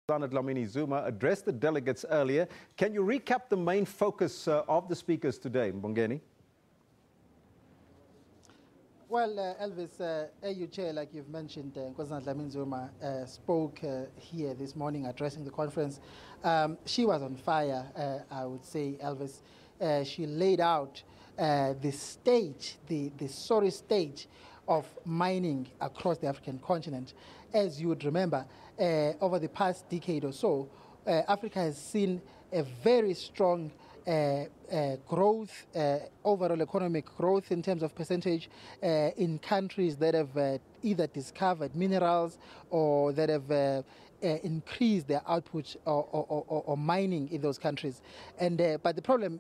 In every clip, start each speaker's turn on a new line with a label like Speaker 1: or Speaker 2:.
Speaker 1: Dlamini-Zuma addressed the delegates earlier. Can you recap the main focus of the speakers today, Mbongeni?
Speaker 2: Well, Elvis, AU Chair, like you've mentioned, Dlamini-Zuma spoke here this morning addressing the conference. She was on fire, I would say, Elvis. She laid out the stage, the sorry stage of mining across the African continent. As you would remember, over the past decade or so, Africa has seen a very strong growth, overall economic growth in terms of percentage in countries that have either discovered minerals or that have increased their output or mining in those countries. And but the problem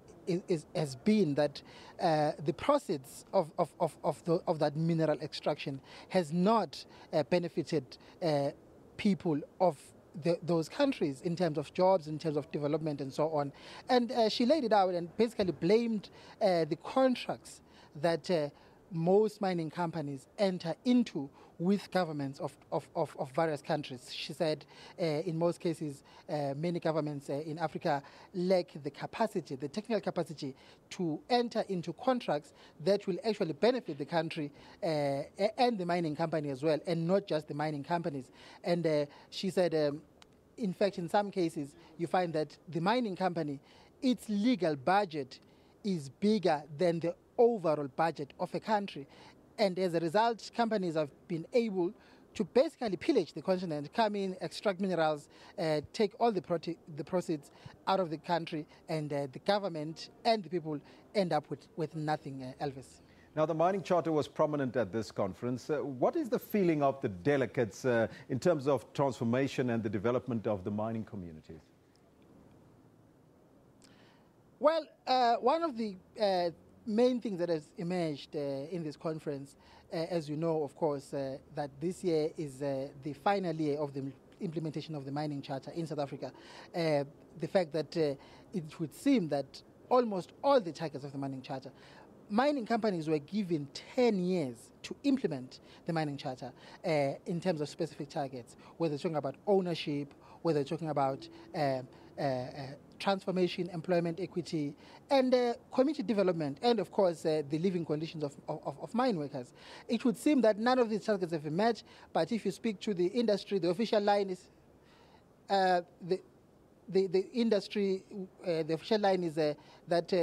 Speaker 2: has been that the proceeds of that mineral extraction has not benefited people of those countries in terms of jobs, in terms of development and so on. And she laid it out and basically blamed the contracts that most mining companies enter into with governments of various countries. She said in most cases, many governments in Africa lack the capacity, the technical capacity to enter into contracts that will actually benefit the country and the mining company as well, and not just the mining companies. And she said, in fact, in some cases, you find that the mining company, its legal budget is bigger than the overall budget of a country. And as a result, companies have been able to basically pillage the continent, come in, extract minerals, take all the proceeds out of the country, and the government and the people end up with nothing, Elvis.
Speaker 1: Now, the mining charter was prominent at this conference. What is the feeling of the delegates in terms of transformation and the development of the mining communities? Well,
Speaker 2: one of the main things that has emerged in this conference, as you know, of course, that this year is the final year of the implementation of the mining charter in South Africa. The fact that it would seem that almost all the targets of the mining charter, mining companies were given 10 years to implement the mining charter in terms of specific targets, whether talking about ownership, whether talking about transformation, employment equity, and community development, and of course the living conditions of mine workers. It would seem that none of these targets have been met, but if you speak to the industry, the official line is the industry, the official line is that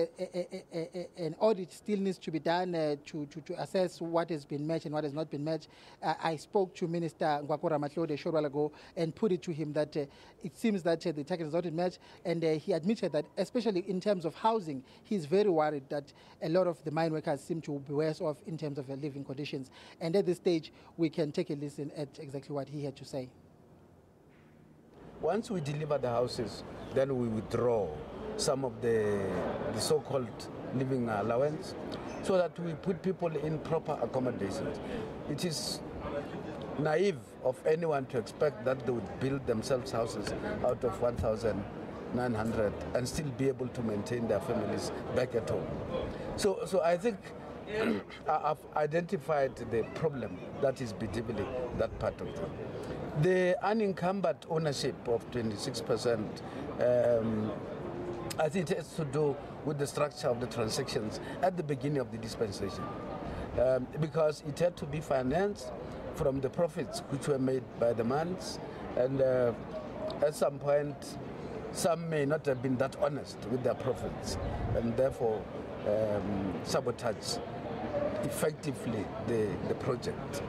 Speaker 2: an audit still needs to be done to assess what has been met and what has not been met. I spoke to Minister Ngwakora a short while ago and put it to him that it seems that the target has not been met, and he admitted that, especially in terms of housing, he's very worried that a lot of the mine workers seem to be worse off in terms of their living conditions. And at this stage, we can take a listen at exactly what he had to say.
Speaker 3: Once we deliver the houses, then we withdraw some of the so-called living allowance so that we put people in proper accommodations. It is naive of anyone to expect that they would build themselves houses out of 1,900 and still be able to maintain their families back at home. So I think I've identified the problem that is bedeviling that part of them. The unencumbered ownership of 26%, I think it has to do with the structure of the transactions at the beginning of the dispensation, because it had to be financed from the profits which were made by the mines, and at some point, some may not have been that honest with their profits, and therefore sabotage effectively the project.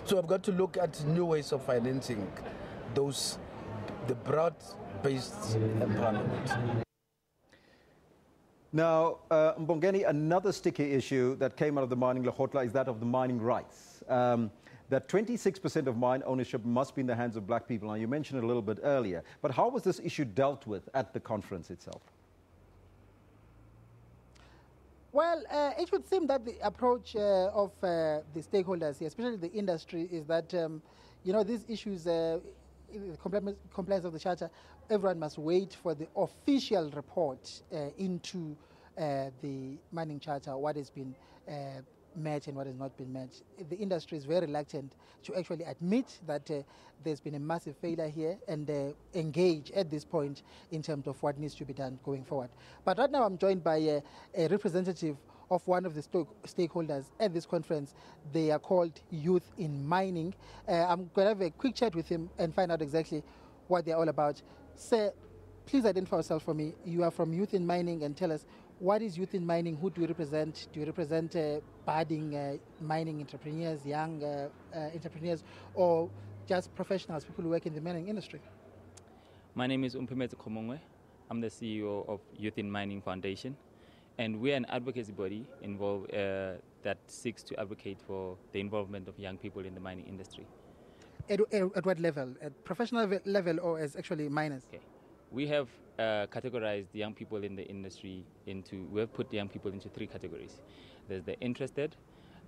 Speaker 3: So I've got to look at new ways of financing the broad-based empowerment.
Speaker 1: Now, Mbongeni, another sticky issue that came out of the Mining Lekgotla is that of the mining rights. That 26% of mine ownership must be in the hands of black people. Now, you mentioned it a little bit earlier, but how was this issue dealt with at the conference itself?
Speaker 2: Well, it would seem that the approach of the stakeholders, especially the industry, is that, you know, these issues, the compliance of the charter, everyone must wait for the official report into the mining charter, what has been met and what has not been met. The industry is very reluctant to actually admit that there's been a massive failure here and engage at this point in terms of what needs to be done going forward. But right now I'm joined by a representative of one of the stakeholders at this conference. They are called Youth in Mining. I'm going to have a quick chat with him and find out exactly what they're all about. Sir, please identify yourself for me. You are from Youth in Mining, and tell us, what is Youth in Mining? Who do you represent? Do you represent budding mining entrepreneurs, young entrepreneurs, or just professionals, people who work in the mining industry?
Speaker 4: My name is Mbongeni. I'm the CEO of Youth in Mining Foundation, and we're an advocacy body involved that seeks to advocate for the involvement of young people in the mining industry.
Speaker 2: At what level? At professional level or as actually miners?
Speaker 4: Okay. We have categorized young people in the industry we have put young people into three categories. There's the interested,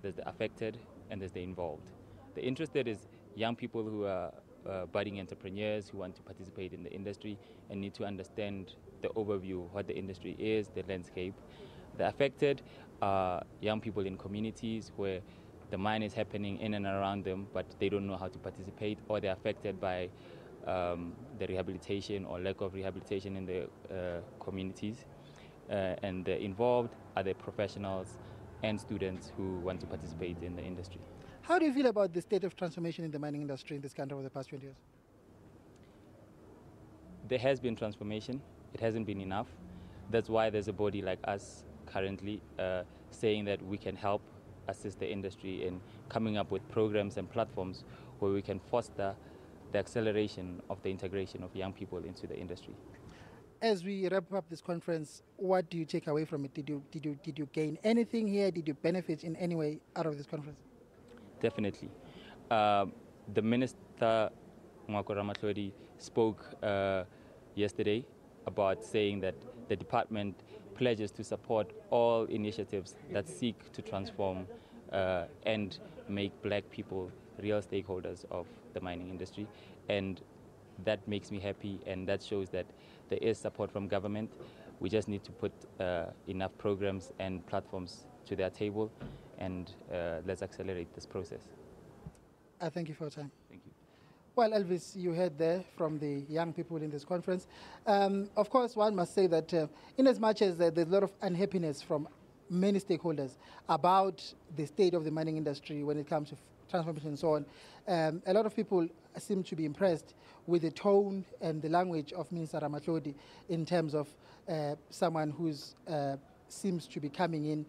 Speaker 4: there's the affected, and there's the involved. The interested is young people who are budding entrepreneurs who want to participate in the industry and need to understand the overview, what the industry is, the landscape. The affected are young people in communities where the mine is happening in and around them, but they don't know how to participate, or they're affected by the rehabilitation or lack of rehabilitation in the communities. And the involved are the professionals and students who want to participate in the industry.
Speaker 2: How do you feel about the state of transformation in the mining industry in this country over the past 20 years?
Speaker 4: There has been transformation. It hasn't been enough. That's why there's a body like us currently saying that we can help assist the industry in coming up with programs and platforms where we can foster the acceleration of the integration of young people into the industry.
Speaker 2: As we wrap up this conference, what do you take away from it? Did you gain anything here? Did you benefit in any way out of this conference?
Speaker 4: Definitely. The Minister Ramatlhodi spoke yesterday about saying that the department pledges to support all initiatives that seek to transform and make black people real stakeholders of the mining industry, and that makes me happy, and that shows that there is support from government. We just need to put enough programs and platforms to their table, and let's accelerate this process.
Speaker 2: I thank you for your time.
Speaker 4: Thank you.
Speaker 2: Well, Elvis, you heard there from the young people in this conference. Of course, one must say that in as much as there's a lot of unhappiness from many stakeholders about the state of the mining industry when it comes to transformation and so on, a lot of people seem to be impressed with the tone and the language of Minister Ramatlhodi in terms of someone who seems to be coming in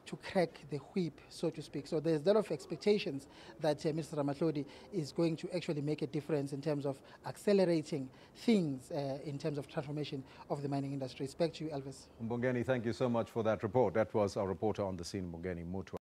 Speaker 2: to crack the whip, so to speak. So there's a lot of expectations that Mr. Ramatlhodi is going to actually make a difference in terms of accelerating things in terms of transformation of the mining industry. Back to you, Elvis.
Speaker 1: Mbongeni, thank you so much for that report. That was our reporter on the scene, Mbongeni Muthwa.